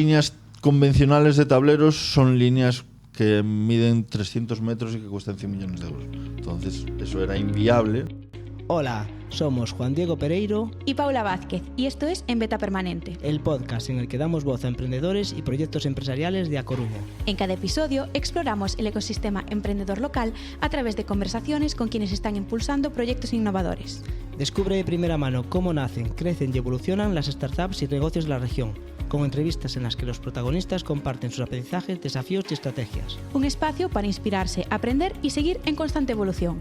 Líneas convencionales de tableros son líneas que miden 300 metros y que cuestan 100 millones de euros. Entonces, eso era inviable. Hola, somos Juan Diego Pereiro y Paula Vázquez, y esto es En Beta Permanente, el podcast en el que damos voz a emprendedores y proyectos empresariales de A Coruña. En cada episodio exploramos el ecosistema emprendedor local a través de conversaciones con quienes están impulsando proyectos innovadores. Descubre de primera mano cómo nacen, crecen y evolucionan las startups y negocios de la región, con entrevistas en las que los protagonistas comparten sus aprendizajes, desafíos y estrategias. Un espacio para inspirarse, aprender y seguir en constante evolución.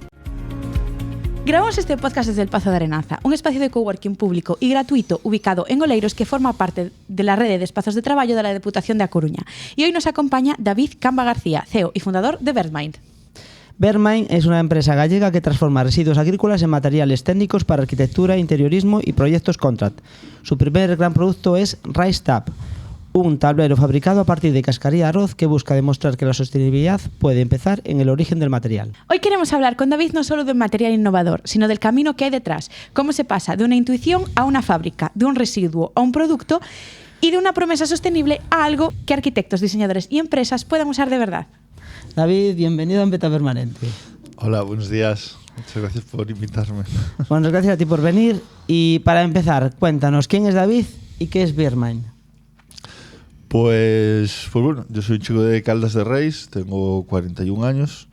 Grabamos este podcast desde el Pazo de Arenanza, un espacio de coworking público y gratuito ubicado en Oleiros que forma parte de la red de espacios de trabajo de la Deputación de A Coruña. Y hoy nos acompaña David Camba García, CEO y fundador de Birdmind. Birdmind es una empresa gallega que transforma residuos agrícolas en materiales técnicos para arquitectura, interiorismo y proyectos contract. Su primer gran producto es Rice Tab, un tablero fabricado a partir de cascarilla de arroz que busca demostrar que la sostenibilidad puede empezar en el origen del material. Hoy queremos hablar con David no solo de un material innovador, sino del camino que hay detrás, cómo se pasa de una intuición a una fábrica, de un residuo a un producto y de una promesa sostenible a algo que arquitectos, diseñadores y empresas puedan usar de verdad. David, bienvenido a En Beta Permanente. Hola, buenos días. Muchas gracias por invitarme. Bueno, gracias a ti por venir. Y para empezar, cuéntanos, ¿quién es David y qué es Birdmind? Pues bueno, yo soy un chico de Caldas de Reis, tengo 41 años.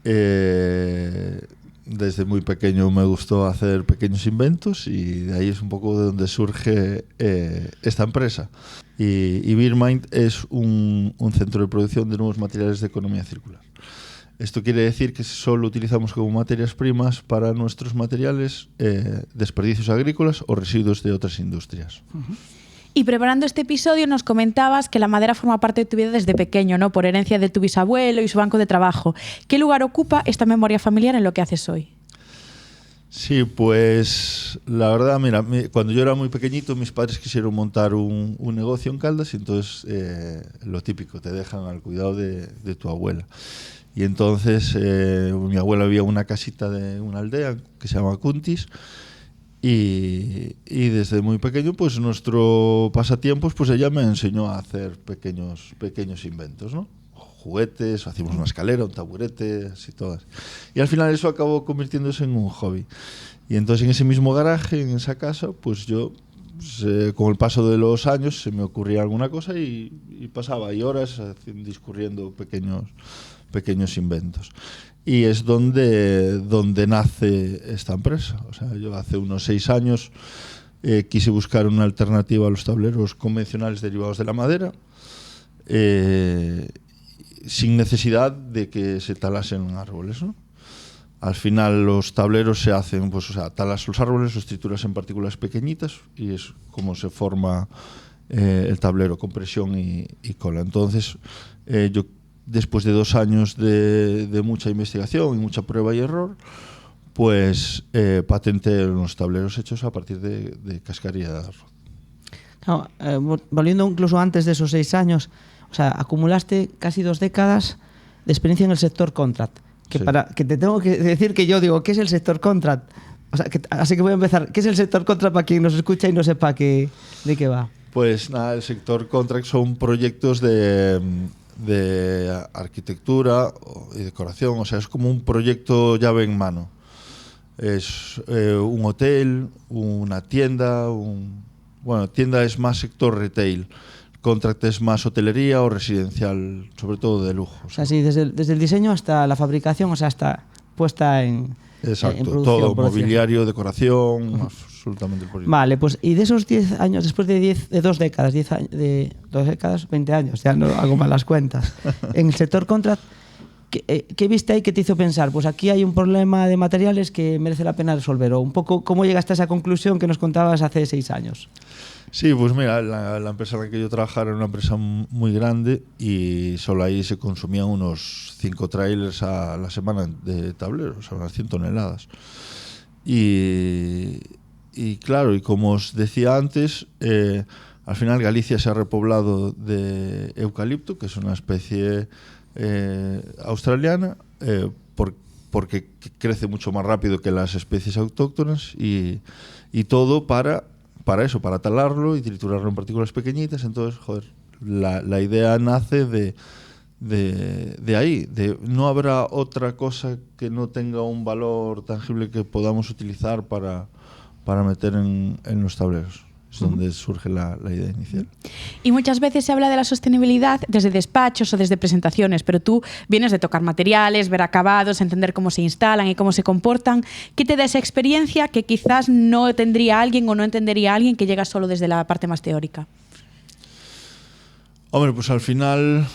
Desde muy pequeño me gustó hacer pequeños inventos y de ahí es un poco de donde surge esta empresa. Y Birdmind es un centro de producción de nuevos materiales de economía circular. Esto quiere decir que solo utilizamos como materias primas para nuestros materiales desperdicios agrícolas o residuos de otras industrias. Uh-huh. Y preparando este episodio nos comentabas que la madera forma parte de tu vida desde pequeño, ¿no? Por herencia de tu bisabuelo y su banco de trabajo. ¿Qué lugar ocupa esta memoria familiar en lo que haces hoy? Sí, pues la verdad, mira, cuando yo era muy pequeñito mis padres quisieron montar un negocio en Caldas y entonces lo típico, te dejan al cuidado de tu abuela. Y entonces mi abuela vivía en una casita de una aldea que se llama Cuntis. Y desde muy pequeño, pues nuestro pasatiempos, pues ella me enseñó a hacer pequeños inventos, ¿no? Juguetes, hacíamos una escalera, un taburete, así todas. Y al final eso acabó convirtiéndose en un hobby. Y entonces en ese mismo garaje, en esa casa, pues yo, con el paso de los años, se me ocurría alguna cosa y pasaba ahí horas discurriendo pequeños inventos. Y es donde nace esta empresa. O sea, yo hace unos 6 años quise buscar una alternativa a los tableros convencionales derivados de la madera, sin necesidad de que se talasen árboles, ¿no? Al final los tableros se hacen, pues, o sea, talas los árboles, los trituras en partículas pequeñitas y es como se forma el tablero con presión y cola. Entonces, yo después de 2 años de mucha investigación y mucha prueba y error, pues patenté unos tableros hechos a partir de cascarilla de arroz. Claro, volviendo incluso antes de esos 6 años, o sea, acumulaste casi 2 décadas de experiencia en el sector contract. Que, sí. Que te tengo que decir que yo digo, ¿qué es el sector contract? O sea, así que voy a empezar. ¿Qué es el sector contract para quien nos escucha y no sepa de qué va? Pues nada, el sector contract son proyectos de arquitectura y decoración, o sea, es como un proyecto llave en mano. Es un hotel, una tienda, tienda es más sector retail, contract es más hotelería o residencial, sobre todo de lujo. O sea, sí, desde el diseño hasta la fabricación, o sea, hasta puesta en exacto, en producción, todo, mobiliario, decoración, absolutamente el proyecto. Vale, pues y de esos 10 años, después de 2 décadas, 10 años, de 2 décadas, 20 años, ya no hago mal las cuentas, en el sector contract, ¿qué viste ahí que te hizo pensar? Pues aquí hay un problema de materiales que merece la pena resolver, o un poco cómo llegaste a esa conclusión que nos contabas hace 6 años. Sí, pues mira, la empresa en la que yo trabajaba era una empresa muy grande y solo ahí se consumían unos 5 trailers a la semana de tableros, o sea, unas 100 toneladas. Y claro, y como os decía antes, al final Galicia se ha repoblado de eucalipto, que es una especie australiana, porque crece mucho más rápido que las especies autóctonas y todo para para eso, para talarlo y triturarlo en partículas pequeñitas. Entonces, joder, la idea nace de ahí, de no habrá otra cosa que no tenga un valor tangible que podamos utilizar para meter en los tableros. Es donde surge la idea inicial. Y muchas veces se habla de la sostenibilidad desde despachos o desde presentaciones, pero tú vienes de tocar materiales, ver acabados, entender cómo se instalan y cómo se comportan. ¿Qué te da esa experiencia que quizás no tendría alguien o no entendería alguien que llega solo desde la parte más teórica? Hombre, pues al final,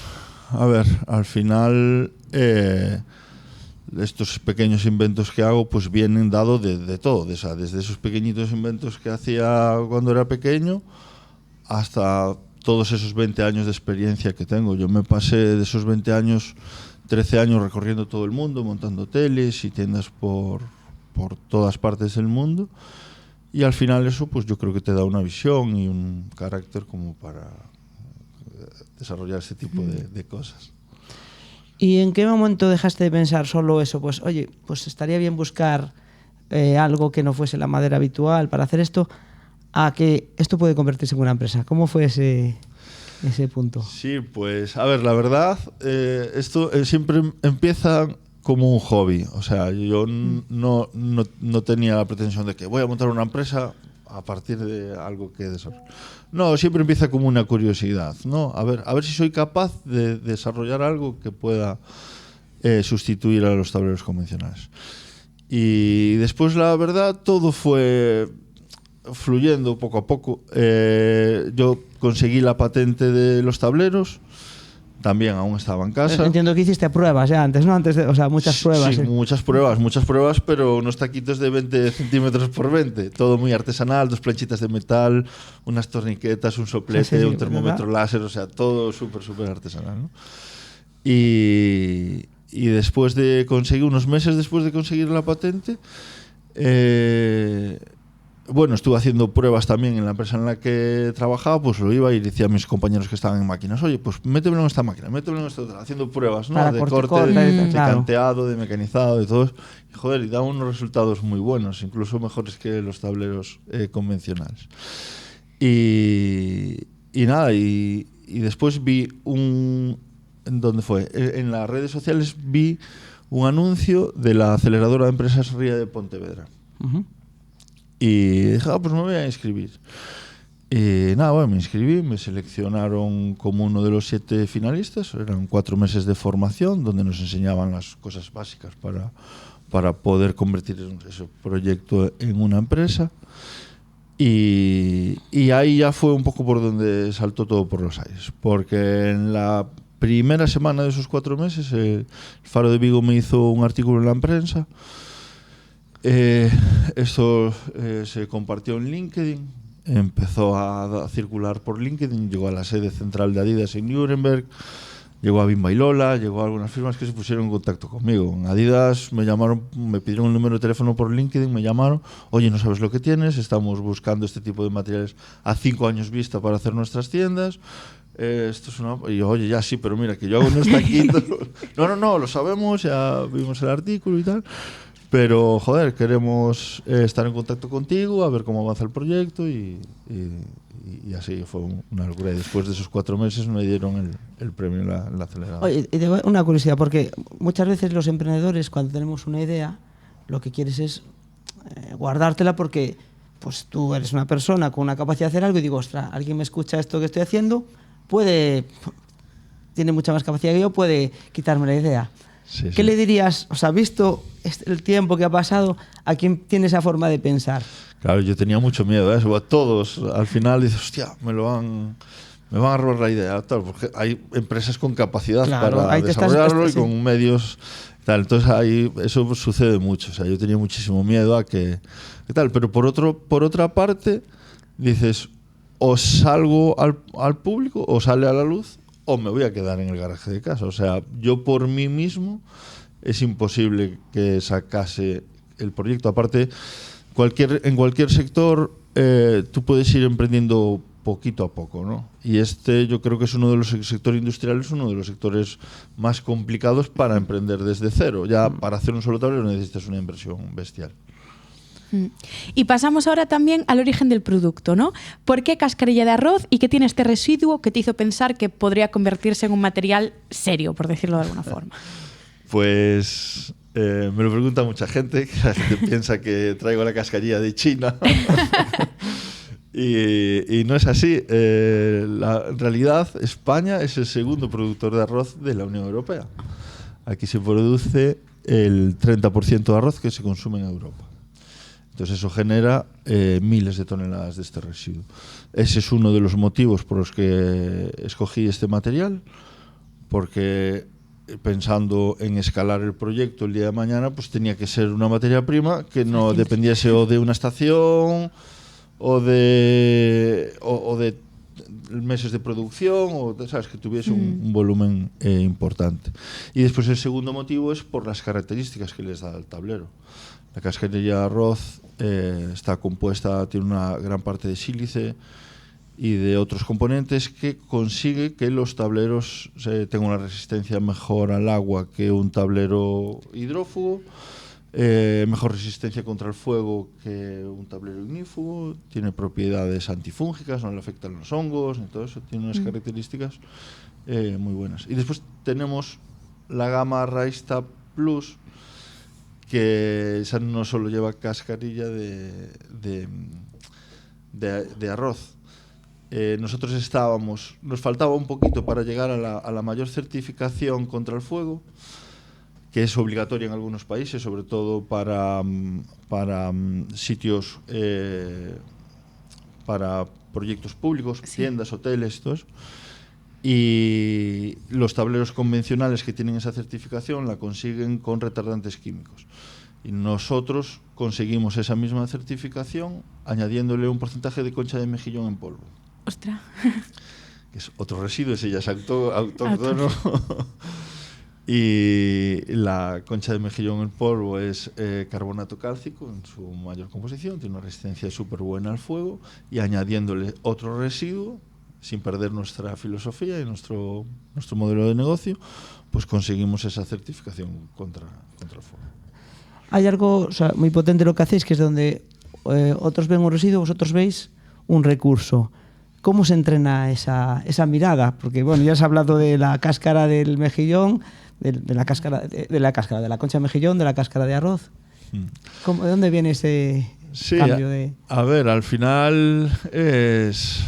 estos pequeños inventos que hago pues vienen dados de todo, desde esos pequeñitos inventos que hacía cuando era pequeño hasta todos esos 20 años de experiencia que tengo. Yo me pasé de esos 20 años, 13 años recorriendo todo el mundo, montando hoteles y tiendas por todas partes del mundo, y al final eso pues yo creo que te da una visión y un carácter como para desarrollar ese tipo de cosas. ¿Y en qué momento dejaste de pensar solo eso? Pues oye, pues estaría bien buscar algo que no fuese la madera habitual para hacer esto, a que esto puede convertirse en una empresa. ¿Cómo fue ese punto? Sí, pues a ver, la verdad, esto siempre empieza como un hobby. O sea, yo no tenía la pretensión de que voy a montar una empresa a partir de algo que desarrollo. No, siempre empieza como una curiosidad, ¿no? A ver si soy capaz de desarrollar algo que pueda sustituir a los tableros convencionales. Y después, la verdad, todo fue fluyendo poco a poco. Yo conseguí la patente de los tableros. También aún estaba en casa. Entiendo que hiciste pruebas ya antes, ¿no? O sea, muchas pruebas. Sí, muchas pruebas, pero unos taquitos de 20 centímetros por 20. Todo muy artesanal, 2 planchitas de metal, unas torniquetas, un soplete, un termómetro láser, o sea, todo súper artesanal, ¿no? Y después de conseguir, unos meses después de conseguir la patente, bueno, estuve haciendo pruebas también en la empresa en la que trabajaba, pues lo iba y decía a mis compañeros que estaban en máquinas, oye, pues métemelo en esta máquina, métemelo en esta otra, haciendo pruebas, ¿no? De corte, de canteado, de mecanizado, de todo eso. Y joder, y daba unos resultados muy buenos, incluso mejores que los tableros convencionales. Y nada, y después vi ¿dónde fue? En las redes sociales vi un anuncio de la aceleradora de empresas RIA de Pontevedra. Uh-huh. Y dije, pues me voy a inscribir. Y nada, bueno, me inscribí, me seleccionaron como uno de los 7 finalistas. Eran 4 meses de formación donde nos enseñaban las cosas básicas para poder convertir ese proyecto en una empresa. Y ahí ya fue un poco por donde saltó todo por los aires. Porque en la primera semana de esos 4 meses, el Faro de Vigo me hizo un artículo en la prensa. Esto se compartió en LinkedIn, empezó a circular por LinkedIn, llegó a la sede central de Adidas en Nuremberg, llegó a Bimba y Lola, llegó a algunas firmas que se pusieron en contacto conmigo. En Adidas me llamaron, me pidieron un número de teléfono por LinkedIn, me llamaron, oye, no sabes lo que tienes, estamos buscando este tipo de materiales a 5 años vista para hacer nuestras tiendas. Esto es una... Y yo, oye, ya sí, pero mira, que yo hago un taquito. No, lo sabemos, ya vimos el artículo y tal. Pero, joder, queremos estar en contacto contigo, a ver cómo avanza el proyecto y así fue una locura. Y después de esos 4 meses me dieron el premio en la aceleradora. Oye, una curiosidad, porque muchas veces los emprendedores, cuando tenemos una idea, lo que quieres es guardártela porque pues tú eres una persona con una capacidad de hacer algo y digo, ostras, alguien me escucha esto que estoy haciendo, tiene mucha más capacidad que yo, puede quitarme la idea. Sí, ¿Qué le dirías, o sea, visto el tiempo que ha pasado, a quien tiene esa forma de pensar? Claro, yo tenía mucho miedo, eso, a todos. Al final dices, hostia, me van a robar la idea, tal, porque hay empresas con capacidad para desarrollarlo y con medios tal. Entonces ahí eso sucede mucho. O sea, yo tenía muchísimo miedo a que tal, pero por otra parte dices, o salgo al público o sale a la luz, o me voy a quedar en el garaje de casa. O sea, yo por mí mismo es imposible que sacase el proyecto. Aparte, en cualquier sector tú puedes ir emprendiendo poquito a poco, ¿no? Y yo creo que es uno de los sectores industriales, uno de los sectores más complicados para emprender desde cero. Ya para hacer un solo tablero necesitas una inversión bestial. Y pasamos ahora también al origen del producto, ¿no? ¿Por qué cascarilla de arroz y qué tiene este residuo que te hizo pensar que podría convertirse en un material serio, por decirlo de alguna forma? Pues me lo pregunta mucha gente, que la gente piensa que traigo la cascarilla de China. Y no es así. En realidad, España es el segundo productor de arroz de la Unión Europea. Aquí se produce el 30% de arroz que se consume en Europa. Entonces eso genera miles de toneladas de este residuo. Ese es uno de los motivos por los que escogí este material, porque pensando en escalar el proyecto el día de mañana, pues tenía que ser una materia prima que no dependiese o de una estación o de meses de producción, o sabes, que tuviese un volumen importante. Y después el segundo motivo es por las características que les da el tablero. La cascarilla de arroz está compuesta, tiene una gran parte de sílice y de otros componentes que consigue que los tableros tengan una resistencia mejor al agua que un tablero hidrófugo, mejor resistencia contra el fuego que un tablero ignífugo, tiene propiedades antifúngicas, no le afectan los hongos, y todo eso, tiene unas características muy buenas. Y después tenemos la gama Raista Plus, que esa no solo lleva cascarilla de arroz. Nosotros nos faltaba un poquito para llegar a la mayor certificación contra el fuego, que es obligatoria en algunos países, sobre todo para sitios, para proyectos públicos, tiendas, hoteles, todo eso. Y los tableros convencionales que tienen esa certificación la consiguen con retardantes químicos. Y nosotros conseguimos esa misma certificación añadiéndole un porcentaje de concha de mejillón en polvo. ¡Ostras! Que es otro residuo, ese ya es autóctono. Y la concha de mejillón en polvo es carbonato cálcico en su mayor composición, tiene una resistencia súper buena al fuego, y añadiéndole otro residuo, sin perder nuestra filosofía y nuestro modelo de negocio, pues conseguimos esa certificación contra el fuego. Hay algo, o sea, muy potente lo que hacéis, que es donde otros ven un residuo, vosotros veis un recurso. ¿Cómo se entrena esa mirada? Porque bueno, ya has hablado de la cáscara del mejillón, de la cáscara de la concha de mejillón, de la cáscara de arroz. ¿De dónde viene ese cambio de...? A ver, al final es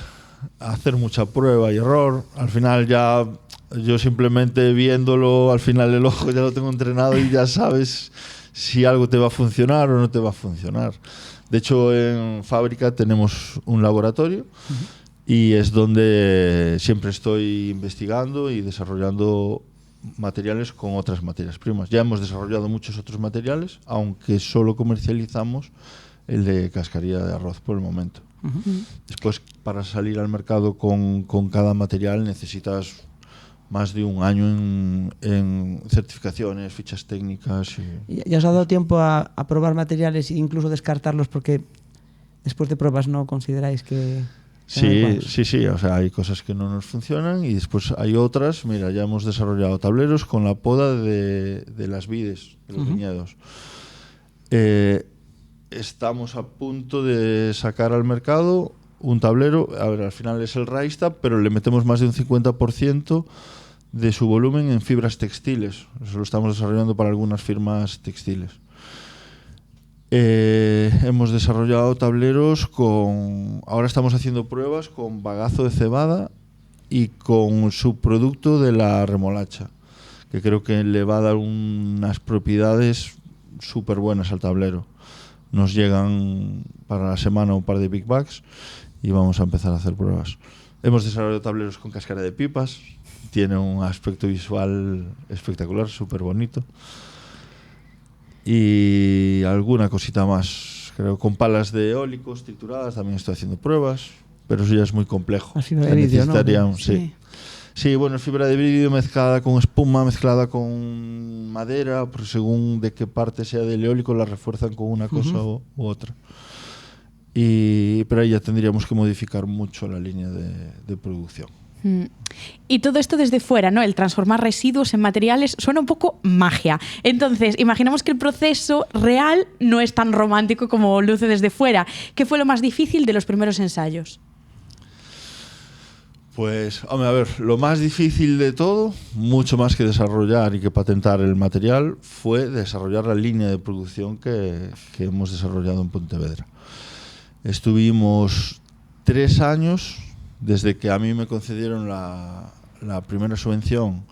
hacer mucha prueba y error. Al final ya yo simplemente viéndolo, al final el ojo ya lo tengo entrenado y ya sabes si algo te va a funcionar o no te va a funcionar. De hecho, en fábrica tenemos un laboratorio y es donde siempre estoy investigando y desarrollando materiales con otras materias primas. Ya hemos desarrollado muchos otros materiales, aunque solo comercializamos el de cascarilla de arroz por el momento. Después, para salir al mercado con cada material necesitas más de un año en certificaciones, fichas técnicas. ¿Ya os ha dado tiempo a probar materiales e incluso descartarlos porque después de pruebas no consideráis que... Sí, o sea, hay cosas que no nos funcionan y después hay otras. Mira, ya hemos desarrollado tableros con la poda de las vides, de los viñedos. Estamos a punto de sacar al mercado un tablero, a ver, al final es el Raista, pero le metemos más de un 50% de su volumen en fibras textiles. Eso lo estamos desarrollando para algunas firmas textiles. Hemos desarrollado tableros ahora estamos haciendo pruebas con bagazo de cebada y con subproducto de la remolacha, que creo que le va a dar unas propiedades súper buenas al tablero. Nos llegan para la semana un par de big bags y vamos a empezar a hacer pruebas. Hemos desarrollado tableros con cáscara de pipas, tiene un aspecto visual espectacular, súper bonito. Y alguna cosita más, creo, con palas de eólicos trituradas también estoy haciendo pruebas, pero eso ya es muy complejo. La fibra de vidrio, ¿no? Sí, bueno, es fibra de vidrio mezclada con espuma, mezclada con madera, porque según de qué parte sea del eólico la refuerzan con una cosa u otra. Pero ahí ya tendríamos que modificar mucho la línea de producción. Y todo esto desde fuera, ¿no? El transformar residuos en materiales suena un poco magia. Entonces, imaginamos que el proceso real no es tan romántico como luce desde fuera. ¿Qué fue lo más difícil de los primeros ensayos? Pues, hombre, a ver, lo más difícil de todo, mucho más que desarrollar y que patentar el material, fue desarrollar la línea de producción que hemos desarrollado en Pontevedra. Estuvimos 3 años, desde que a mí me concedieron la primera subvención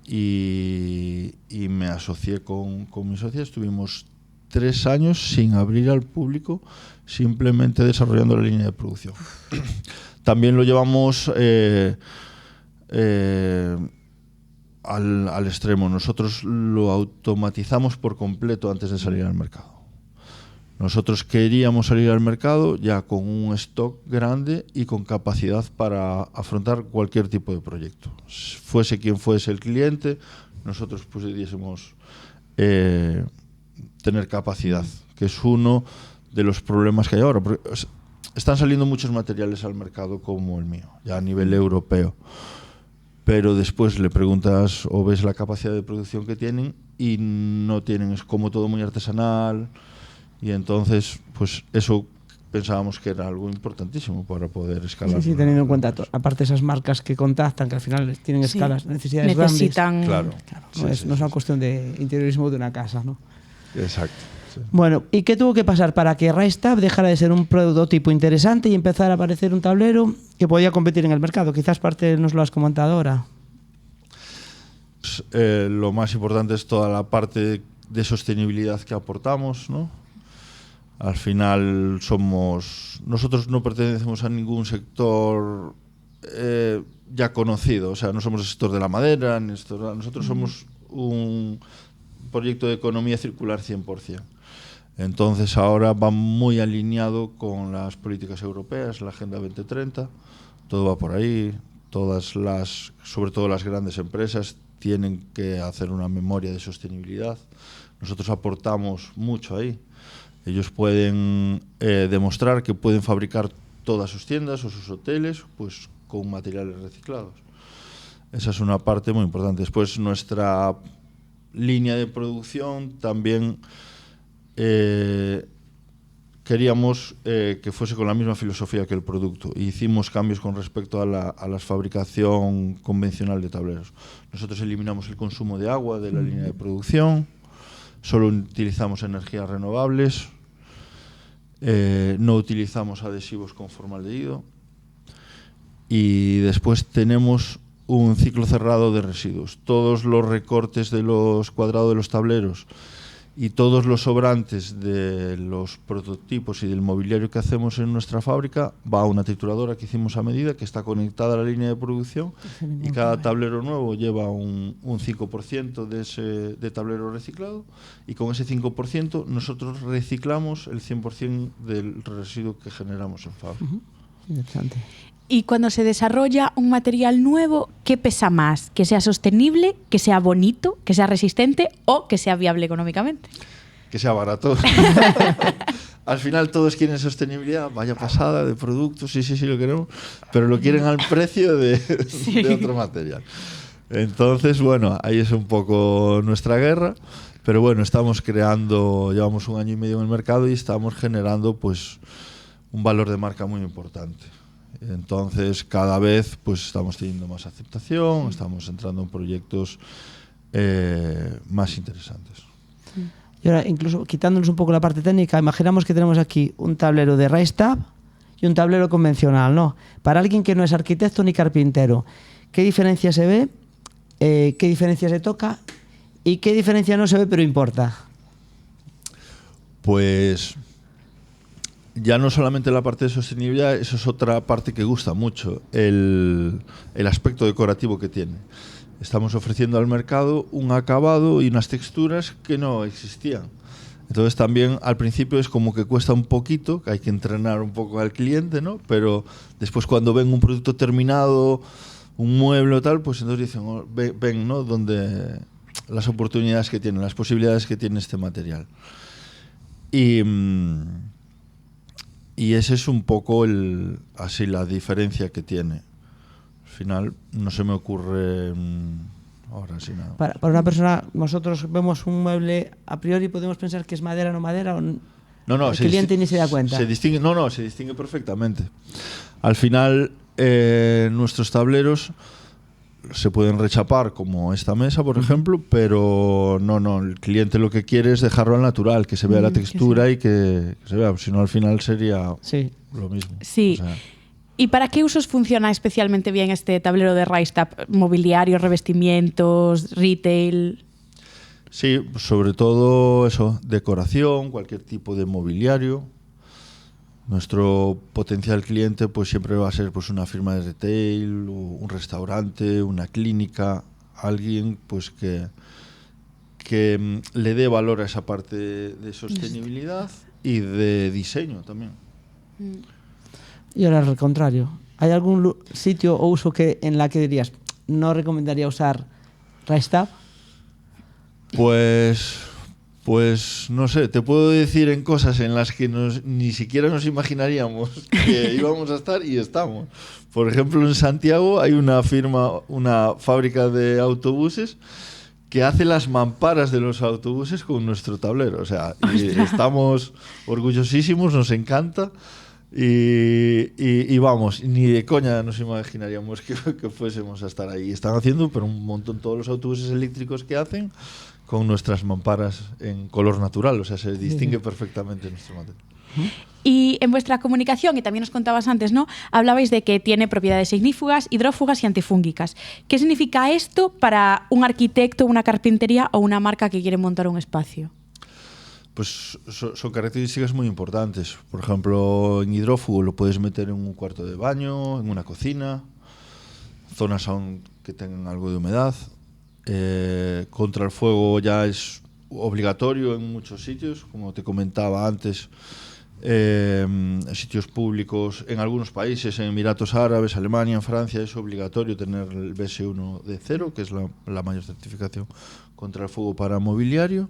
y me asocié con mi socia, estuvimos 3 años sin abrir al público, simplemente desarrollando la línea de producción. También lo llevamos al extremo. Nosotros lo automatizamos por completo antes de salir al mercado. Nosotros queríamos salir al mercado ya con un stock grande y con capacidad para afrontar cualquier tipo de proyecto. Fuese quien fuese el cliente, nosotros pudiésemos tener capacidad, que es uno de los problemas que hay ahora. Porque están saliendo muchos materiales al mercado como el mío, ya a nivel europeo. Pero después le preguntas o ves la capacidad de producción que tienen y no tienen, es como todo muy artesanal. Y entonces, pues eso pensábamos que era algo importantísimo para poder escalar. Sí, teniendo en cuenta, aparte esas marcas que contactan, que al final tienen escalas, necesidades necesitan grandes. Claro, no es una cuestión de interiorismo de una casa, ¿no? Exacto. Sí. Bueno, ¿y qué tuvo que pasar para que RiseTab dejara de ser un prototipo interesante y empezara a aparecer un tablero que podía competir en el mercado? Quizás parte nos lo has comentado ahora. Pues, lo más importante es toda la parte de sostenibilidad que aportamos, ¿no? Al final nosotros no pertenecemos a ningún sector ya conocido, o sea, no somos el sector de la madera, nosotros somos un proyecto de economía circular 100%. Entonces ahora va muy alineado con las políticas europeas, la Agenda 2030, todo va por ahí, sobre todo las grandes empresas tienen que hacer una memoria de sostenibilidad. Nosotros aportamos mucho ahí. Ellos pueden demostrar que pueden fabricar todas sus tiendas o sus hoteles pues con materiales reciclados. Esa es una parte muy importante. Después nuestra línea de producción también queríamos que fuese con la misma filosofía que el producto. E hicimos cambios con respecto a la fabricación convencional de tableros. Nosotros eliminamos el consumo de agua de la línea de producción, solo utilizamos energías renovables, no utilizamos adhesivos con formaldehído y después tenemos un ciclo cerrado de residuos. Todos los recortes de los cuadrados de los tableros y todos los sobrantes de los prototipos y del mobiliario que hacemos en nuestra fábrica va a una trituradora que hicimos a medida, que está conectada a la línea de producción, y cada tablero nuevo lleva un 5% de tablero reciclado, y con ese 5% nosotros reciclamos el 100% del residuo que generamos en fábrica. Interesante. Y cuando se desarrolla un material nuevo, ¿qué pesa más? ¿Que sea sostenible, que sea bonito, que sea resistente o que sea viable económicamente? Que sea barato. Al final todos quieren sostenibilidad, vaya pasada de productos, sí, lo queremos, pero lo quieren al precio de otro material. Entonces, bueno, ahí es un poco nuestra guerra, pero bueno, llevamos 1 año y medio en el mercado y estamos generando pues un valor de marca muy importante. Entonces, cada vez pues estamos teniendo más aceptación, estamos entrando en proyectos más interesantes. Y ahora, incluso quitándonos un poco la parte técnica, imaginamos que tenemos aquí un tablero de RiseTab y un tablero convencional, ¿no? Para alguien que no es arquitecto ni carpintero, ¿qué diferencia se ve? ¿Qué diferencia se toca? ¿Y qué diferencia no se ve pero importa? Pues ya no solamente la parte de sostenibilidad, eso es otra parte que gusta mucho, el aspecto decorativo que tiene. Estamos ofreciendo al mercado un acabado y unas texturas que no existían. Entonces también al principio es como que cuesta un poquito, que hay que entrenar un poco al cliente, ¿no? Pero después cuando ven un producto terminado, un mueble o tal, pues entonces dicen, oh, ven, ¿no? Donde las oportunidades que tiene, las posibilidades que tiene este material. Y ese es un poco así la diferencia que tiene. Al final no se me ocurre ahora sí nada. Para una persona, nosotros vemos un mueble a priori, podemos pensar que es madera o no madera, o No, el cliente ni se da cuenta. Se distingue, se distingue perfectamente. Al final, nuestros tableros se pueden rechapar como esta mesa, por ejemplo, pero no, el cliente lo que quiere es dejarlo al natural, que se vea la textura y que se vea, si no al final sería lo mismo. Sí. O sea, ¿y para qué usos funciona especialmente bien este tablero de RiseTab? ¿Mobiliario, revestimientos, retail? Sí, sobre todo eso, decoración, cualquier tipo de mobiliario. Nuestro potencial cliente pues siempre va a ser pues una firma de retail, un restaurante, una clínica, alguien pues que le dé valor a esa parte de sostenibilidad y de diseño también. Y ahora al contrario, ¿hay algún sitio o uso en la que dirías no recomendaría usar RiseTab? Pues no sé, te puedo decir en cosas en las que ni siquiera nos imaginaríamos que íbamos a estar y estamos. Por ejemplo, en Santiago hay una fábrica de autobuses que hace las mamparas de los autobuses con nuestro tablero. O sea, y estamos orgullosísimos, nos encanta. Y vamos, ni de coña nos imaginaríamos que fuésemos a estar ahí. Están haciendo pero un montón todos los autobuses eléctricos que hacen con nuestras mamparas en color natural, o sea, se distingue perfectamente nuestro material. Y en vuestra comunicación, y también nos contabas antes, ¿no? Hablabais de que tiene propiedades ignífugas, hidrófugas y antifúngicas. ¿Qué significa esto para un arquitecto, una carpintería o una marca que quiere montar un espacio? Pues son características muy importantes. Por ejemplo, en hidrófugo lo puedes meter en un cuarto de baño, en una cocina, zonas aún que tengan algo de humedad. Contra el fuego ya es obligatorio en muchos sitios, como te comentaba antes, sitios públicos en algunos países, en Emiratos Árabes, Alemania, en Francia, es obligatorio tener el BS1 de 0, que es la mayor certificación contra el fuego para mobiliario.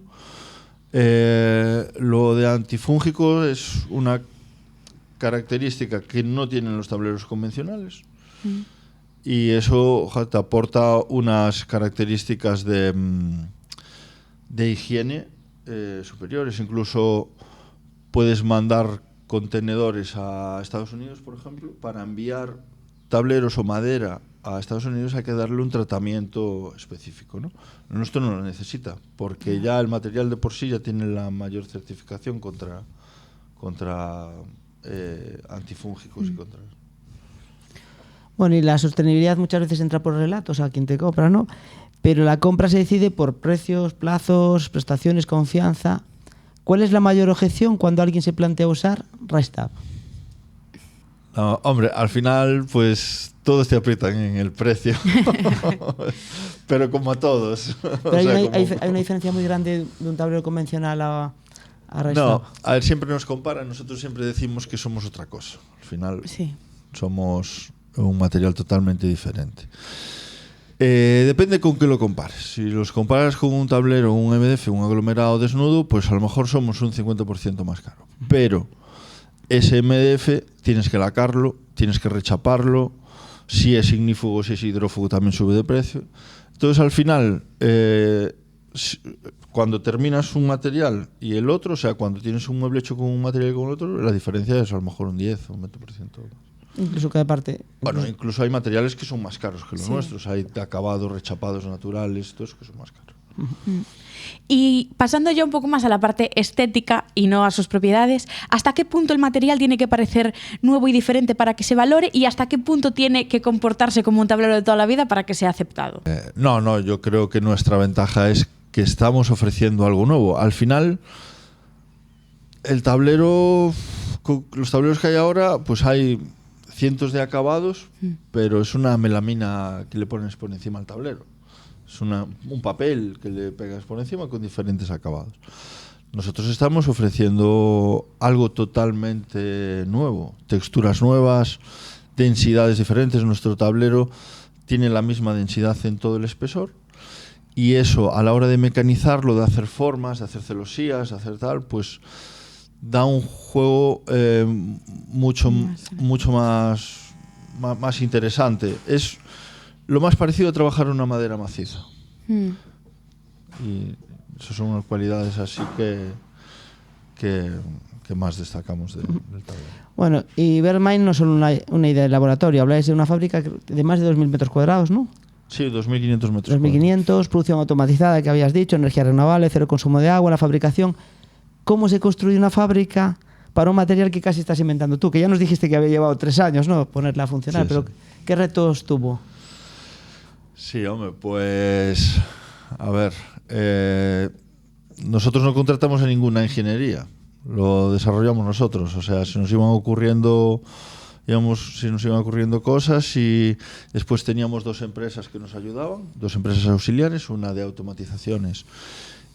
Lo de antifúngico es una característica que no tienen los tableros convencionales. Y eso te aporta unas características de higiene superiores. Incluso puedes mandar contenedores a Estados Unidos, por ejemplo, para enviar tableros o madera a Estados Unidos hay que darle un tratamiento específico, ¿no? Nuestro no lo necesita, porque ya el material de por sí ya tiene la mayor certificación contra antifúngicos y contra... Bueno, y la sostenibilidad muchas veces entra por relatos a quien te compra, ¿no? Pero la compra se decide por precios, plazos, prestaciones, confianza. ¿Cuál es la mayor objeción cuando alguien se plantea usar RiseTab? No, hombre, al final, pues todos te aprietan en el precio, pero como a todos. Pero hay una diferencia muy grande de un tablero convencional a RiseTab. No, a ver, siempre nos comparan, nosotros siempre decimos que somos otra cosa. Al final, somos un material totalmente diferente. Depende con qué lo compares. Si los comparas con un tablero, un MDF, un aglomerado desnudo, pues a lo mejor somos un 50% más caro. Pero ese MDF tienes que lacarlo, tienes que rechaparlo. Si es ignífugo, si es hidrófugo, también sube de precio. Entonces, al final, cuando terminas un material y el otro, o sea, cuando tienes un mueble hecho con un material y con el otro, la diferencia es a lo mejor un 10 o un 20%. Incluso cada parte. Bueno, incluso hay materiales que son más caros que los nuestros. Hay acabados, rechapados naturales, todos que son más caros. Y pasando ya un poco más a la parte estética y no a sus propiedades, ¿hasta qué punto el material tiene que parecer nuevo y diferente para que se valore y hasta qué punto tiene que comportarse como un tablero de toda la vida para que sea aceptado? No, yo creo que nuestra ventaja es que estamos ofreciendo algo nuevo. Al final, el tablero, los tableros que hay ahora, pues hay cientos de acabados, pero es una melamina que le pones por encima al tablero. Es un papel que le pegas por encima con diferentes acabados. Nosotros estamos ofreciendo algo totalmente nuevo, texturas nuevas, densidades diferentes. Nuestro tablero tiene la misma densidad en todo el espesor y eso a la hora de mecanizarlo, de hacer formas, de hacer celosías, de hacer tal, pues más interesante. Es lo más parecido a trabajar una madera maciza. Y esas son unas cualidades así que más destacamos del tablero. Bueno, y Vermine no es solo una idea de laboratorio, habláis de una fábrica de más de 2.000 metros cuadrados, ¿no? Sí, 2.500 metros. 2.500, producción automatizada, que habías dicho, energía renovable, cero consumo de agua, la fabricación. ¿Cómo se construye una fábrica para un material que casi estás inventando tú? Que ya nos dijiste que había llevado 3 años, ¿no? Ponerla a funcionar, Sí, pero sí. ¿qué retos tuvo? Sí, hombre, pues a ver, nosotros no contratamos a ninguna ingeniería, lo desarrollamos nosotros, o sea, se nos iban ocurriendo cosas y después teníamos 2 empresas que nos ayudaban, 2 empresas auxiliares, una de automatizaciones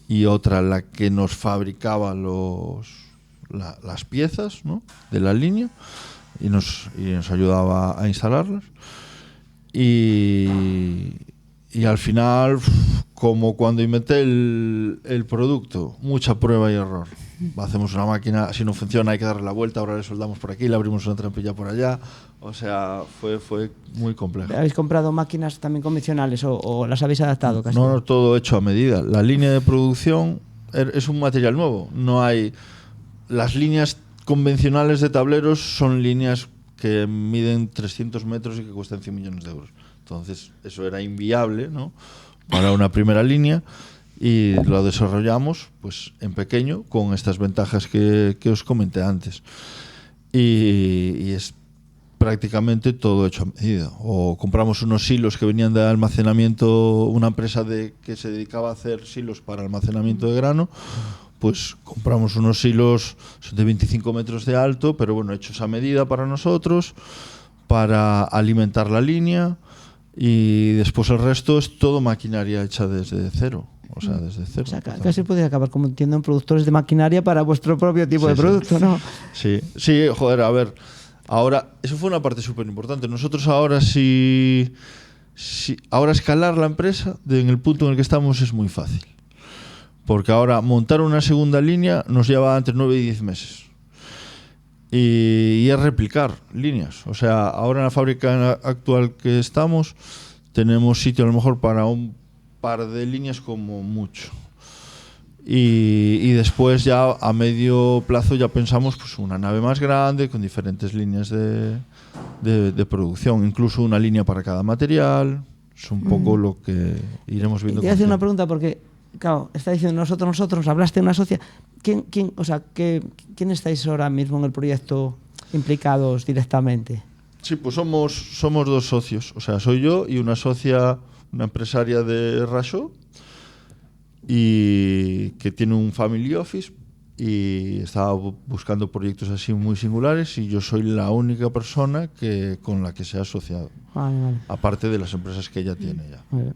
y otra la que nos fabricaba las piezas, ¿no?, de la línea y nos ayudaba a instalarlas. Y al final, como cuando inventé el producto, mucha prueba y error. Hacemos una máquina, si no funciona hay que darle la vuelta, ahora le soldamos por aquí, le abrimos una trampilla por allá. O sea, fue muy complejo. ¿Habéis comprado máquinas también convencionales o las habéis adaptado casi? No, todo hecho a medida. La línea de producción es un material nuevo. No hay... Las líneas convencionales de tableros son líneas que miden 300 metros y que cuestan 100 millones de euros. Entonces, eso era inviable, ¿no?, para una primera línea, y lo desarrollamos pues en pequeño, con estas ventajas que os comenté antes. Y es prácticamente todo hecho a medida. O compramos unos silos que venían de almacenamiento, una empresa que se dedicaba a hacer silos para almacenamiento de grano, pues compramos unos silos de 25 metros de alto, pero bueno, hechos a medida para nosotros, para alimentar la línea, y después el resto es todo maquinaria hecha desde cero. O sea, desde cero. O sea, casi podría acabar convirtiendo en productores de maquinaria para vuestro propio tipo de producto, sí. ¿no? Sí, joder, a ver, ahora, eso fue una parte súper importante. Nosotros ahora ahora escalar la empresa en el punto en el que estamos es muy fácil. Porque ahora montar una segunda línea nos lleva entre 9 y 10 meses. Y es replicar líneas. O sea, ahora en la fábrica actual que estamos tenemos sitio a lo mejor para un par de líneas como mucho. Y después ya a medio plazo ya pensamos pues una nave más grande con diferentes líneas de producción, incluso una línea para cada material. Es un poco lo que iremos viendo. Quiero hacer una pregunta porque, claro, está diciendo nosotros, hablaste de una sociedad. ¿Quién estáis ahora mismo en el proyecto implicados directamente? Sí, pues somos 2 socios. O sea, soy yo y una socia, una empresaria de Rasho, y que tiene un family office y estaba buscando proyectos así muy singulares, y yo soy la única persona con la que se ha asociado. Vale. Aparte de las empresas que ella tiene ya. Vale.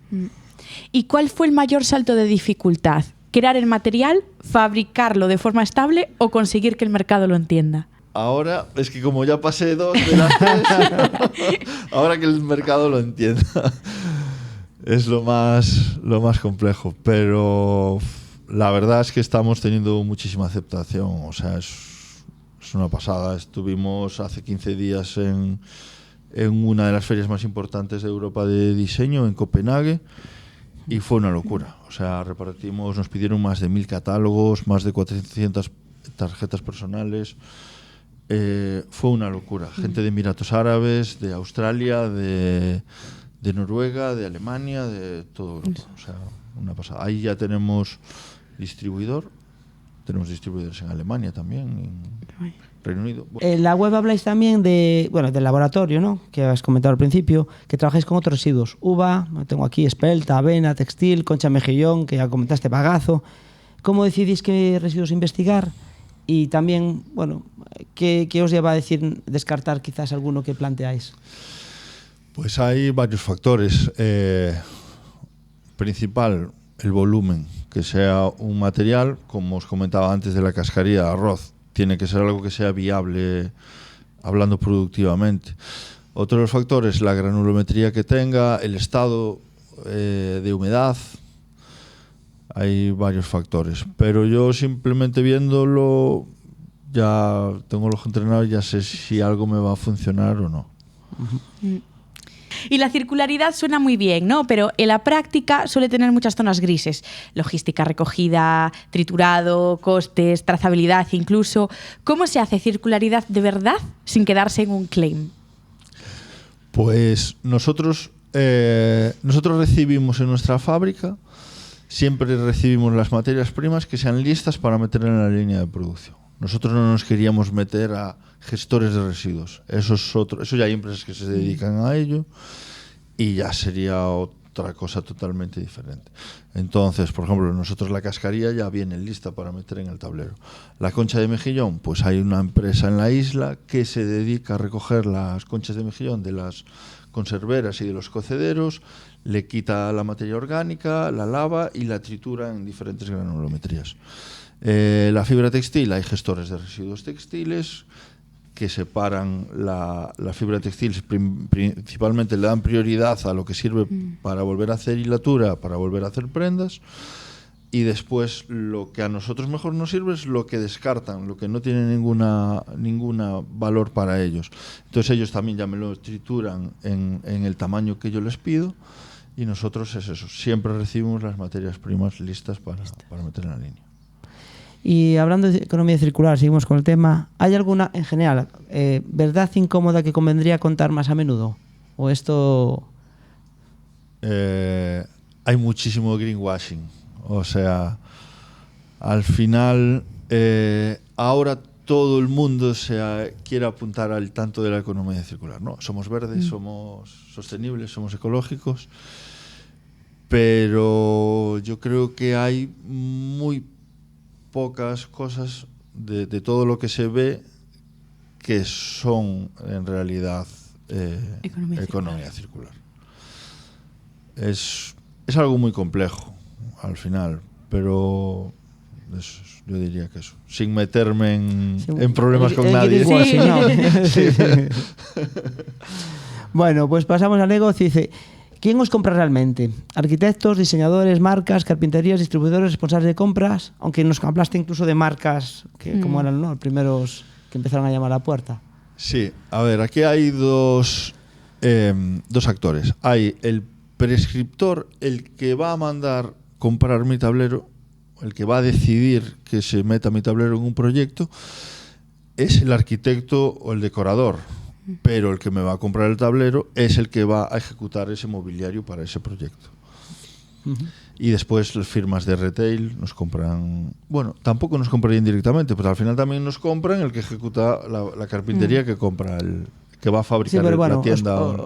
¿Y cuál fue el mayor salto de dificultad? ¿Crear el material, fabricarlo de forma estable o conseguir que el mercado lo entienda? Ahora, es que como ya pasé 2 de las 3, ahora que el mercado lo entienda, es lo más complejo. Pero la verdad es que estamos teniendo muchísima aceptación. O sea, es una pasada. Estuvimos hace 15 días en una de las ferias más importantes de Europa de diseño, en Copenhague, y fue una locura. O sea, nos pidieron más de 1.000 catálogos, más de 400 tarjetas personales. Fue una locura. Gente de Emiratos Árabes, de Australia, de Noruega, de Alemania, de toda Europa. O sea, una pasada. Ahí ya tenemos distribuidor. Tenemos distribuidores en Alemania también, en Reino Unido. En la web habláis también del laboratorio, ¿no?, que has comentado al principio, que trabajáis con otros residuos. Uva, tengo aquí espelta, avena, textil, concha mejillón, que ya comentaste, bagazo. ¿Cómo decidís qué residuos investigar? Y también, ¿qué os lleva a descartar quizás alguno que planteáis? Pues hay varios factores. Principal, el volumen. Que sea un material, como os comentaba antes de la cascarilla de arroz, tiene que ser algo que sea viable hablando productivamente. Otro de los factores, la granulometría que tenga, el estado de humedad. Hay varios factores, pero yo simplemente viéndolo ya tengo el ojo entrenado y ya sé si algo me va a funcionar o no. Y la circularidad suena muy bien, ¿no? Pero en la práctica suele tener muchas zonas grises. Logística, recogida, triturado, costes, trazabilidad incluso. ¿Cómo se hace circularidad de verdad sin quedarse en un claim? Pues nosotros recibimos en nuestra fábrica, siempre recibimos las materias primas que sean listas para meter en la línea de producción. Nosotros no nos queríamos meter a gestores de residuos. Eso ya hay empresas que se dedican a ello y ya sería otra cosa totalmente diferente. Entonces, por ejemplo, nosotros la cascarilla ya viene lista para meter en el tablero. La concha de mejillón, pues hay una empresa en la isla que se dedica a recoger las conchas de mejillón de las conserveras y de los cocederos, le quita la materia orgánica, la lava y la tritura en diferentes granulometrías. La fibra textil, hay gestores de residuos textiles que separan la fibra textil, principalmente le dan prioridad a lo que sirve para volver a hacer hilatura, para volver a hacer prendas, y después lo que a nosotros mejor nos sirve es lo que descartan, lo que no tiene ninguna valor para ellos. Entonces ellos también ya me lo trituran en el tamaño que yo les pido, y nosotros es eso, siempre recibimos las materias primas listas para meter en la línea. Y hablando de economía circular, seguimos con el tema. ¿Hay alguna, en general, verdad incómoda que convendría contar más a menudo? ¿O esto...? Hay muchísimo greenwashing. O sea, al final, ahora todo el mundo quiere apuntar al tanto de la economía circular, ¿no? Somos verdes, somos sostenibles, somos ecológicos, pero yo creo que hay muy pocas cosas de todo lo que se ve que son en realidad economía circular. Es algo muy complejo al final, pero yo diría que eso, sin meterme en problemas con nadie. Sí. No. Sí. Bueno, pues pasamos al negocio. Dice, ¿quién os compra realmente? Arquitectos, diseñadores, marcas, carpinterías, distribuidores, responsables de compras, aunque nos hablaste incluso de marcas que como eran, ¿no?, los primeros que empezaron a llamar a la puerta. Sí, a ver, aquí hay dos actores. Hay el prescriptor, el que va a mandar comprar mi tablero, el que va a decidir que se meta mi tablero en un proyecto, es el arquitecto o el decorador. Pero el que me va a comprar el tablero es el que va a ejecutar ese mobiliario para ese proyecto. Y después las firmas de retail nos compran, bueno, tampoco nos comprarían directamente, pero al final también nos compran el que ejecuta la carpintería que compra que va a fabricar, sí, pero bueno, la tienda.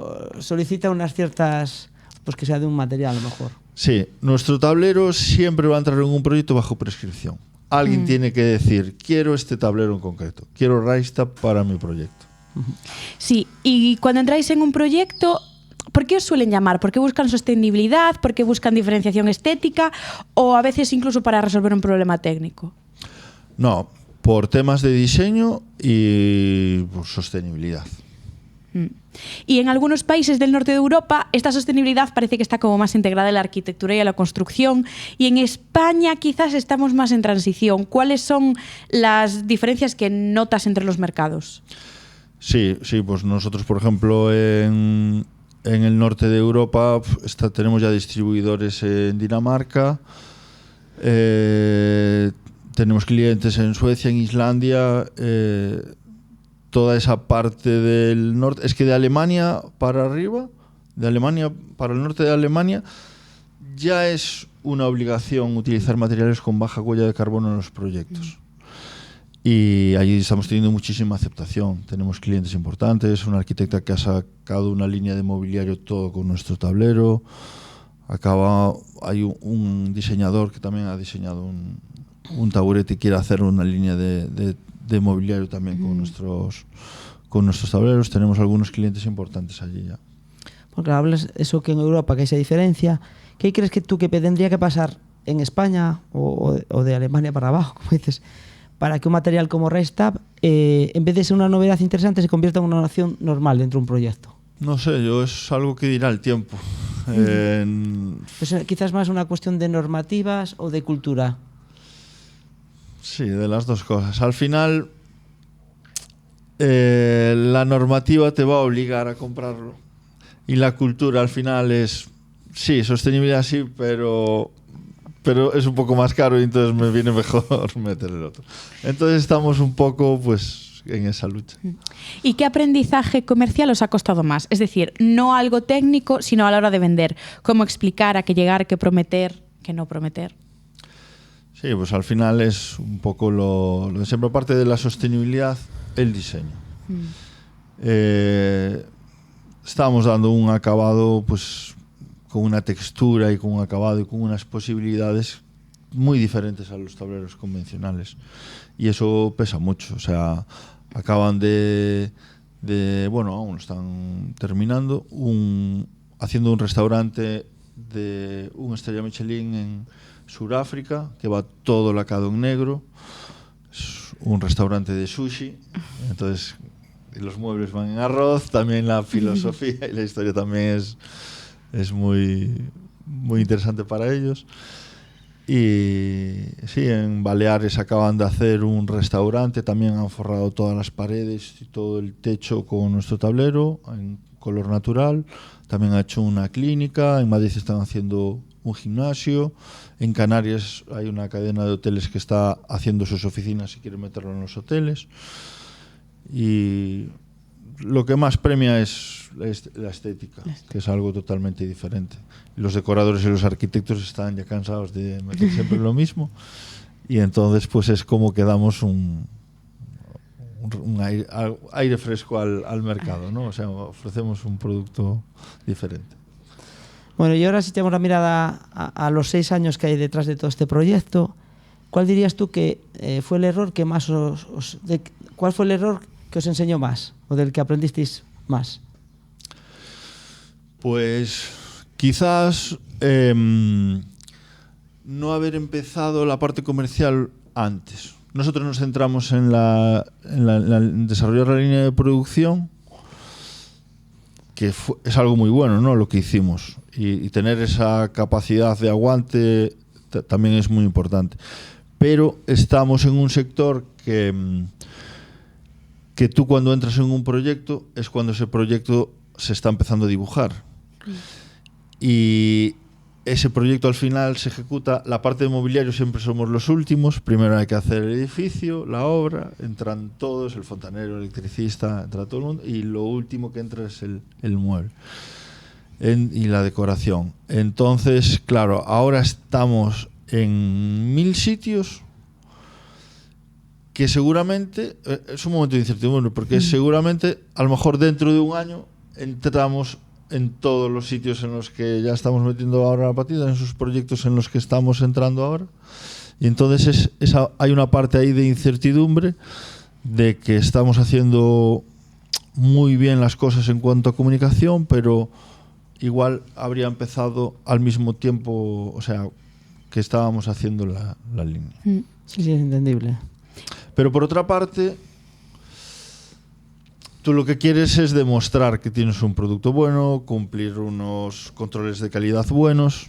Solicita unas ciertas, pues que sea de un material a lo mejor. Sí, nuestro tablero siempre va a entrar en un proyecto bajo prescripción. Alguien tiene que decir, quiero este tablero en concreto, quiero Raistab para mi proyecto. Sí, y cuando entráis en un proyecto, ¿por qué os suelen llamar? ¿Por qué buscan sostenibilidad? ¿Por qué buscan diferenciación estética? ¿O a veces incluso para resolver un problema técnico? No, por temas de diseño y por sostenibilidad. Y en algunos países del norte de Europa esta sostenibilidad parece que está como más integrada en la arquitectura y en la construcción, y en España quizás estamos más en transición. ¿Cuáles son las diferencias que notas entre los mercados? Sí, pues nosotros, por ejemplo, en el norte de Europa tenemos ya distribuidores en Dinamarca, tenemos clientes en Suecia, en Islandia, toda esa parte del norte. Es que de Alemania para arriba, de Alemania para el norte de Alemania, ya es una obligación utilizar materiales con baja huella de carbono en los proyectos. Y allí estamos teniendo muchísima aceptación. Tenemos clientes importantes, una arquitecta que ha sacado una línea de mobiliario todo con nuestro tablero. Hay un diseñador que también ha diseñado un taburete y quiere hacer una línea de mobiliario también con nuestros tableros. Tenemos algunos clientes importantes allí ya. Porque hablas eso que en Europa que hay esa diferencia. ¿Qué crees que tendría que pasar en España o de Alemania para abajo, como dices, para que un material como Raistab, en vez de ser una novedad interesante, se convierta en una opción normal dentro de un proyecto? No sé, es algo que dirá el tiempo. Pues quizás más una cuestión de normativas o de cultura. Sí, de las dos cosas. Al final, la normativa te va a obligar a comprarlo. Y la cultura al final es, sí, sostenibilidad sí, pero es un poco más caro y entonces me viene mejor meter el otro. Entonces estamos un poco pues en esa lucha. ¿Y qué aprendizaje comercial os ha costado más? Es decir, no algo técnico, sino a la hora de vender. ¿Cómo explicar, a qué llegar, qué prometer, qué no prometer? Sí, pues al final es un poco lo de siempre. Aparte de la sostenibilidad, el diseño. Estábamos dando un acabado pues con una textura y con un acabado y con unas posibilidades muy diferentes a los tableros convencionales. Y eso pesa mucho. O sea, acaban bueno, aún lo están terminando, haciendo un restaurante de una estrella Michelin en Sudáfrica, que va todo lacado en negro. Es un restaurante de sushi. Entonces, los muebles van en arroz. También la filosofía y la historia también es muy, muy interesante para ellos. Y sí, en Baleares acaban de hacer un restaurante, también han forrado todas las paredes y todo el techo con nuestro tablero en color natural. También ha hecho una clínica, en Madrid están haciendo un gimnasio, en Canarias hay una cadena de hoteles que está haciendo sus oficinas y quiere meterlo en los hoteles. Y lo que más premia es la estética, que es algo totalmente diferente. Y los decoradores y los arquitectos están ya cansados de meter siempre lo mismo, y entonces pues es como que damos un aire fresco al mercado, ¿no? O sea, ofrecemos un producto diferente. Bueno, y ahora si echamos la mirada a los 6 años que hay detrás de todo este proyecto, ¿cuál dirías tú que fue el error que más cuál fue el error que os enseñó más o del que aprendisteis más? Pues quizás no haber empezado la parte comercial antes. Nosotros nos centramos en desarrollar la línea de producción, que es algo muy bueno, ¿no? Lo que hicimos. Y tener esa capacidad de aguante también es muy importante. Pero estamos en un sector que tú cuando entras en un proyecto es cuando ese proyecto se está empezando a dibujar. Y ese proyecto al final se ejecuta. La parte de mobiliario siempre somos los últimos. Primero hay que hacer el edificio, la obra, entran todos, el fontanero, el electricista, entra todo el mundo, y lo último que entra es el mueble y la decoración. Entonces, claro, ahora estamos en 1000 sitios que seguramente es un momento de incertidumbre, porque seguramente a lo mejor dentro de un año entramos en todos los sitios en los que ya estamos metiendo ahora la patita, en esos proyectos en los que estamos entrando ahora. Y entonces hay una parte ahí de incertidumbre, de que estamos haciendo muy bien las cosas en cuanto a comunicación, pero igual habría empezado al mismo tiempo, o sea, que estábamos haciendo la línea. Sí, es entendible. Pero por otra parte, tú lo que quieres es demostrar que tienes un producto bueno, cumplir unos controles de calidad buenos.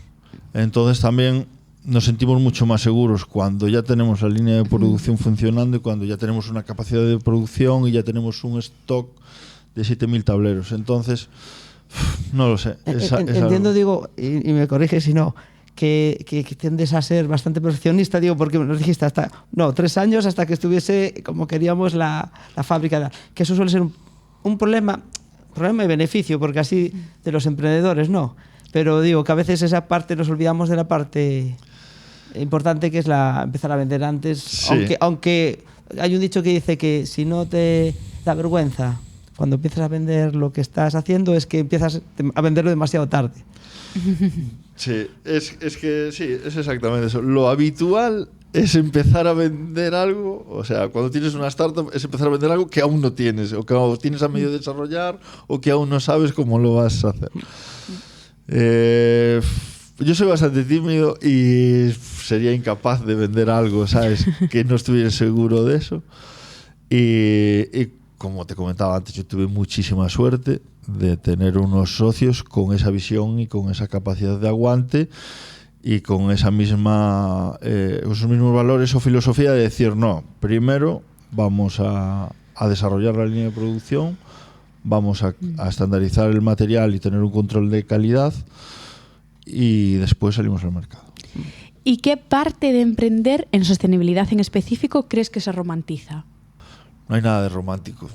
Entonces también nos sentimos mucho más seguros cuando ya tenemos la línea de producción funcionando y cuando ya tenemos una capacidad de producción y ya tenemos un stock de 7.000 tableros. Entonces, no lo sé. Entiendo, digo, y me corrige si no, que tiendes a ser bastante perfeccionista, digo, porque nos dijiste 3 años hasta que estuviese como queríamos la fábrica, que eso suele ser un problema y beneficio, porque así de los emprendedores no, pero digo que a veces esa parte nos olvidamos de la parte importante, que es empezar a vender antes, sí. aunque hay un dicho que dice que si no te da vergüenza cuando empiezas a vender lo que estás haciendo, es que empiezas a venderlo demasiado tarde. Sí, es que sí, es exactamente eso. Lo habitual es empezar a vender algo, o sea, cuando tienes una startup es empezar a vender algo que aún no tienes, o que aún tienes a medio desarrollar, o que aún no sabes cómo lo vas a hacer. Yo soy bastante tímido y sería incapaz de vender algo, ¿sabes? Que no estuviera seguro de eso. Y como te comentaba antes, yo tuve muchísima suerte de tener unos socios con esa visión y con esa capacidad de aguante y con esa esos mismos valores o filosofía de decir, no, primero vamos a a desarrollar la línea de producción, vamos a estandarizar el material y tener un control de calidad y después salimos al mercado. ¿Y qué parte de emprender en sostenibilidad en específico crees que se romantiza? No hay nada de romántico.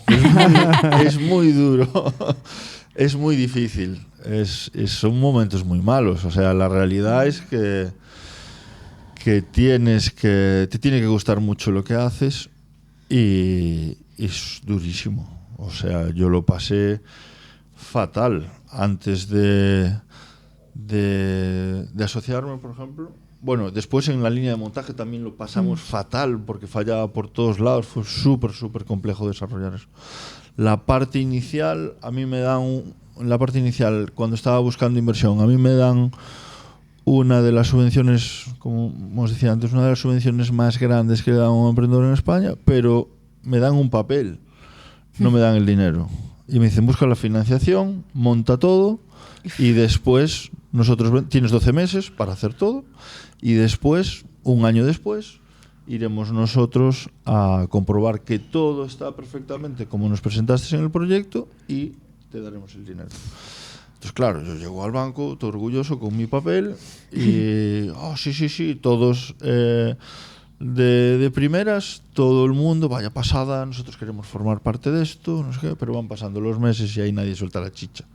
Es muy duro. Es muy difícil. Son momentos muy malos. O sea, la realidad es que te tiene que gustar mucho lo que haces y es durísimo. O sea, yo lo pasé fatal antes de asociarme, por ejemplo. Bueno, después en la línea de montaje también lo pasamos fatal porque fallaba por todos lados. Fue súper complejo desarrollar eso. La parte inicial, cuando estaba buscando inversión, a mí me dan una de las subvenciones, como os decía antes, una de las subvenciones más grandes que le dan a un emprendedor en España, pero me dan un papel, no me dan el dinero. Y me dicen, busca la financiación, monta todo y después tienes 12 meses para hacer todo y después, un año después, iremos nosotros a comprobar que todo está perfectamente como nos presentaste en el proyecto y te daremos el dinero. Entonces, claro, yo llego al banco todo orgulloso con mi papel y sí, todos de primeras, todo el mundo, vaya pasada, nosotros queremos formar parte de esto, no sé qué, pero van pasando los meses y ahí nadie suelta la chicha.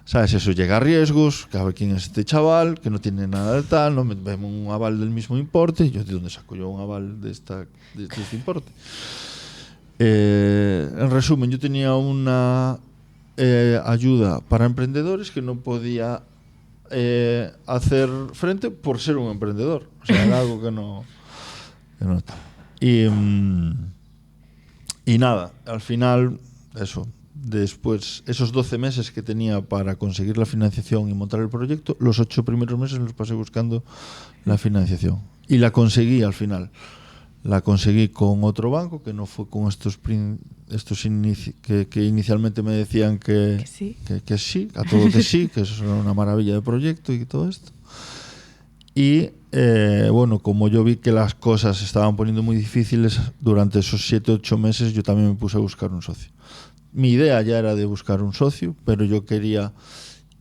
¿Sabes? Eso llega a riesgos, que a ver quién es este chaval, que no tiene nada de tal, no me vemos un aval del mismo importe. Yo, ¿de dónde saco yo un aval de este importe? En resumen, yo tenía una ayuda para emprendedores que no podía hacer frente por ser un emprendedor. O sea, era algo que no está. Y nada, al final, eso. Después, esos 12 meses que tenía para conseguir la financiación y montar el proyecto, los 8 primeros meses los pasé buscando la financiación. Y la conseguí al final. La conseguí con otro banco, que no fue con estos que inicialmente me decían que sí, a todo que sí, que eso era una maravilla de proyecto y todo esto. Y bueno, como yo vi que las cosas se estaban poniendo muy difíciles, durante esos 7-8 meses yo también me puse a buscar un socio. Mi idea ya era de buscar un socio, pero yo quería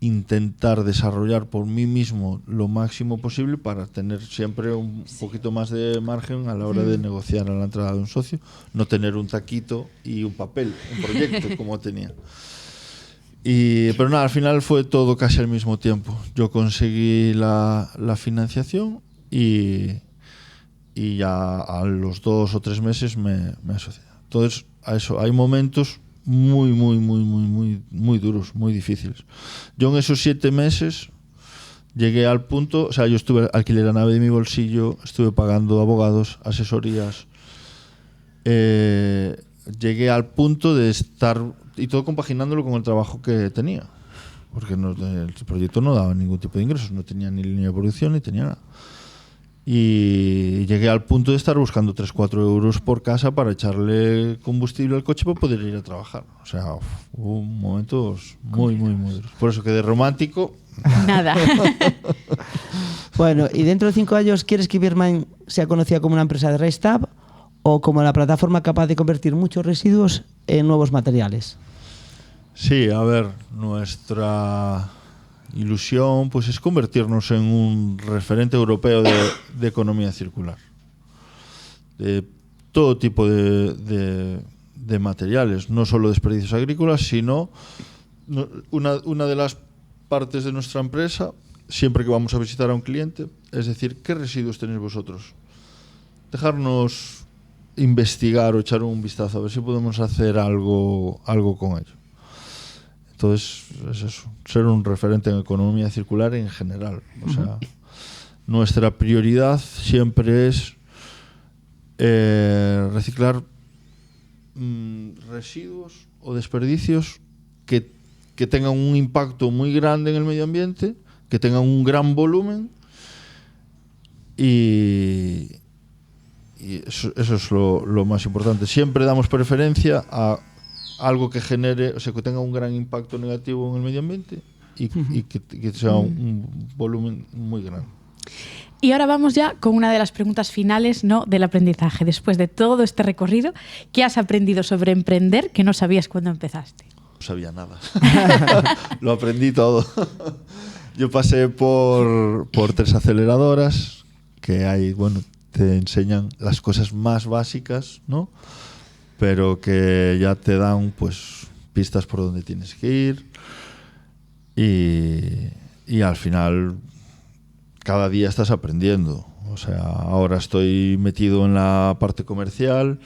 intentar desarrollar por mí mismo lo máximo posible para tener siempre un poquito más de margen a la hora de negociar a la entrada de un socio, no tener un taquito y un papel, un proyecto como tenía. Pero nada, al final fue todo casi al mismo tiempo. Yo conseguí la financiación y ya a los 2 o 3 meses me asocié. Entonces, a eso, hay momentos muy duros, muy difíciles. Yo en esos 7 meses llegué al punto, o sea, yo alquilé la nave de mi bolsillo, estuve pagando abogados, asesorías, llegué al punto de estar, y todo compaginándolo con el trabajo que tenía, porque el proyecto no daba ningún tipo de ingresos, no tenía ni línea de producción ni tenía nada. Y llegué al punto de estar buscando 3-4 euros por casa para echarle combustible al coche para poder ir a trabajar. O sea, hubo momentos muy duros. Por eso que de romántico... Nada. Bueno, y dentro de 5 años, ¿quieres que Birman sea conocida como una empresa de Racetab o como la plataforma capaz de convertir muchos residuos en nuevos materiales? Sí, a ver, nuestra ilusión pues es convertirnos en un referente europeo de economía circular, de todo tipo de materiales, no solo desperdicios agrícolas, sino una de las partes de nuestra empresa, siempre que vamos a visitar a un cliente, es decir, ¿qué residuos tenéis vosotros? Dejarnos investigar o echar un vistazo a ver si podemos hacer algo con ello. Entonces, es eso, ser un referente en economía circular en general. O sea, nuestra prioridad siempre es reciclar residuos o desperdicios que tengan un impacto muy grande en el medio ambiente, que tengan un gran volumen y eso es lo más importante. Siempre damos preferencia a algo que genere, o sea, que tenga un gran impacto negativo en el medio ambiente y que sea un volumen muy grande. Y ahora vamos ya con una de las preguntas finales, ¿no?, del aprendizaje. Después de todo este recorrido, ¿qué has aprendido sobre emprender que no sabías cuando empezaste? No sabía nada. Lo aprendí todo. Yo pasé por 3 aceleradoras que hay, bueno, te enseñan las cosas más básicas, ¿no? Pero que ya te dan, pues, pistas por donde tienes que ir. Y al final, cada día estás aprendiendo. O sea, ahora estoy metido en la parte comercial,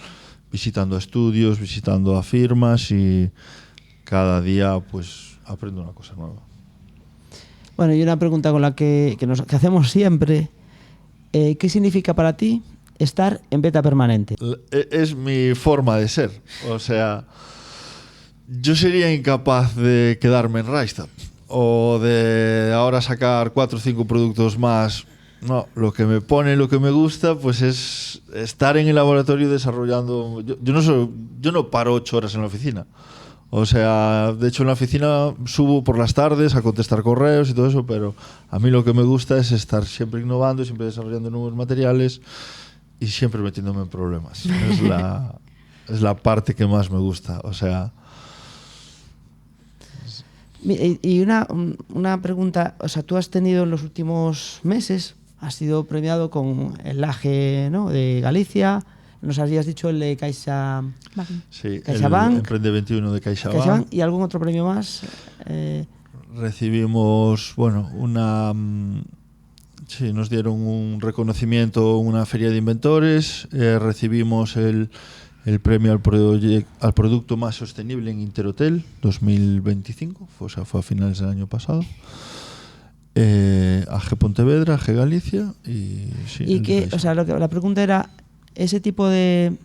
visitando estudios, visitando a firmas y cada día pues aprendo una cosa nueva. Bueno, y una pregunta con la que hacemos siempre. ¿Qué significa para ti estar en beta permanente? Es mi forma de ser. O sea, yo sería incapaz de quedarme en Rystad o de ahora sacar 4 o 5 productos más. No, lo que me pone, lo que me gusta, pues es estar en el laboratorio desarrollando. Yo no paro 8 horas en la oficina. O sea, de hecho en la oficina subo por las tardes a contestar correos y todo eso, pero a mí lo que me gusta es estar siempre innovando, siempre desarrollando nuevos materiales y siempre metiéndome en problemas. Es la parte que más me gusta. O sea. Y una pregunta, o sea, tú has tenido en los últimos meses, has sido premiado con el AGE, ¿no?, de Galicia, nos habías dicho el de CaixaBank. Sí, CaixaBank, el Emprende 21 de CaixaBank. ¿Y algún otro premio más? Recibimos, bueno, nos dieron un reconocimiento en una feria de inventores, recibimos el premio al producto más sostenible en Interhotel 2025, o sea, fue a finales del año pasado. AG Pontevedra, AG Galicia y sí. Y que, o sea, la pregunta era, ese tipo de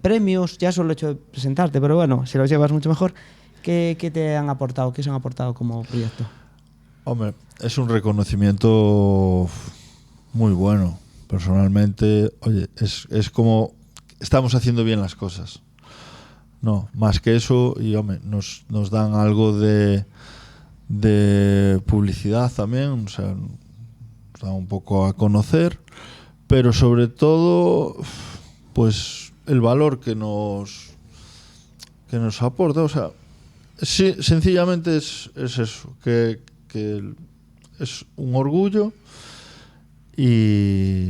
premios, ya solo el hecho de presentarte, pero bueno, si los llevas mucho mejor, ¿qué te han aportado? ¿Qué se han aportado como proyecto? Hombre, es un reconocimiento muy bueno. Personalmente, oye, es como estamos haciendo bien las cosas. No, más que eso, y hombre, nos dan algo de publicidad también, o sea, nos dan un poco a conocer, pero sobre todo, pues el valor que nos aporta, o sea, sí, sencillamente es eso, que es un orgullo y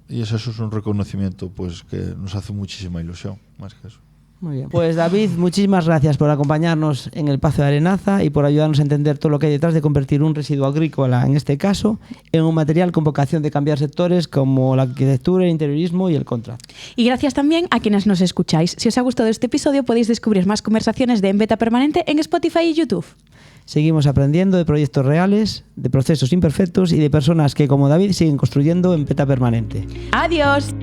eso es un reconocimiento pues que nos hace muchísima ilusión, más que eso. Muy bien. Pues David, muchísimas gracias por acompañarnos en el Pazo de Arenaza y por ayudarnos a entender todo lo que hay detrás de convertir un residuo agrícola, en este caso, en un material con vocación de cambiar sectores como la arquitectura, el interiorismo y el contract. Y gracias también a quienes nos escucháis. Si os ha gustado este episodio, podéis descubrir más conversaciones de En Beta Permanente en Spotify y YouTube. Seguimos aprendiendo de proyectos reales, de procesos imperfectos y de personas que, como David, siguen construyendo en Beta Permanente. ¡Adiós!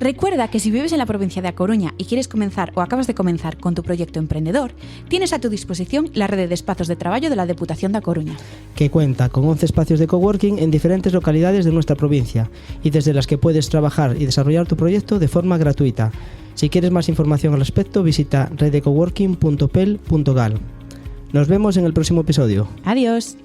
Recuerda que si vives en la provincia de A Coruña y quieres comenzar o acabas de comenzar con tu proyecto emprendedor, tienes a tu disposición la red de espacios de trabajo de la Deputación de A Coruña, que cuenta con 11 espacios de coworking en diferentes localidades de nuestra provincia y desde las que puedes trabajar y desarrollar tu proyecto de forma gratuita. Si quieres más información al respecto, visita redecoworking.pel.gal. Nos vemos en el próximo episodio. Adiós.